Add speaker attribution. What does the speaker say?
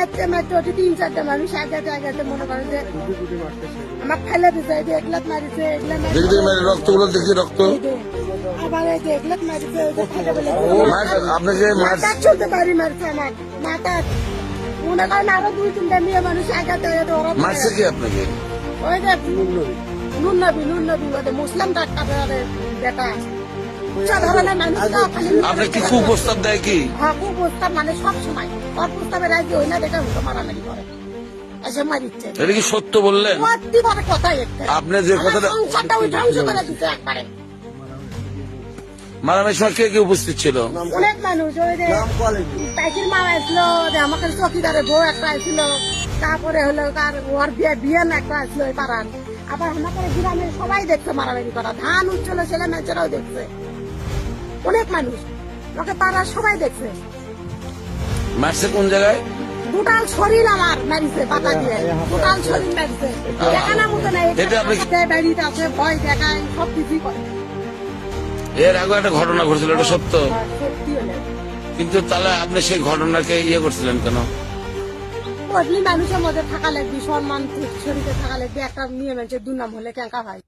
Speaker 1: মারতে মারতে ওটি 3-4টা মানুষ আগে মনে করেন যে আমার ফেলে দিছে, এই যে এগুলাত মারিছে, এগুলা মারিছে,
Speaker 2: রক্তগুলো দেখি রক্ত
Speaker 1: আবার এই যে এগুলাত মারিছে, ওই যে ফেলে ফেলে
Speaker 2: আপনাকে
Speaker 1: মাথা চলতে পারি মারছে আমার মাথা, মনে করেন আরো 2-3টা মেয়ে মানুষ আগে ওরা
Speaker 2: মারছে কি আপনাকে?
Speaker 1: ওই যে নুন নবী ওদের মুসলিম ডাক্তারের বেটা সাধারণের মানুষরা খালি
Speaker 2: আপনার কি কুপ্রস্তাব দেয় কি?
Speaker 1: হ্যাঁ কুপ্রস্তাব মানে সব সময় ওর প্রস্তাবে রাজি হই না দেখে হুটো মারামারি করে এসে মারিচ্ছে।
Speaker 2: এটা কি সত্য বললেন?
Speaker 1: সত্যি বড় কথাই একটা
Speaker 2: আপনি যে কথাটা
Speaker 1: সংসারটা ওই ধ্বংস করে দিতে একবারে।
Speaker 2: মারামারির সময় কে কে উপস্থিত ছিল?
Speaker 1: অনেক মানুষ ওই যে পাইকির মা আসছিল, আমাকে চকিদারের বউ একটা আসছিল, তারপরে হলো তার ওর বিয়ে না একটা আসছিল ওই পাড়ার, আবার আমাদের গ্রামের সবাই দেখছে মারামারি করা, ধান উচ্চল ছেলে মেয়েরাও দেখছে, অনেক মানুষ ওকে পাড়ার সবাই দেখছে।
Speaker 2: মারছে কোন জায়গায়?
Speaker 1: টোটাল শরীর আমার মারিছে পাতা দিয়ে, টোটাল শরীর মারিছে, দেখানোর মতো নাই,
Speaker 2: এটা আপনি-
Speaker 1: বাড়িতে আছে ভয় দেখায় সব কিছুই করে।
Speaker 2: এর আগে একটা ঘটনা ঘটেছিল, এটা সত্য,
Speaker 1: সত্যি হলে
Speaker 2: কিন্তু তাহলে আপনি সেই ঘটনাকে ইয়ে করছিলেন কেন?
Speaker 1: বদলি মানুষের মধ্যে থাকা লাগবে, সম্মান শরীরে থাকা লাগবে, একটা নিয়ে মানুষের দুর্নাম হলে কেঙ্কা হয়।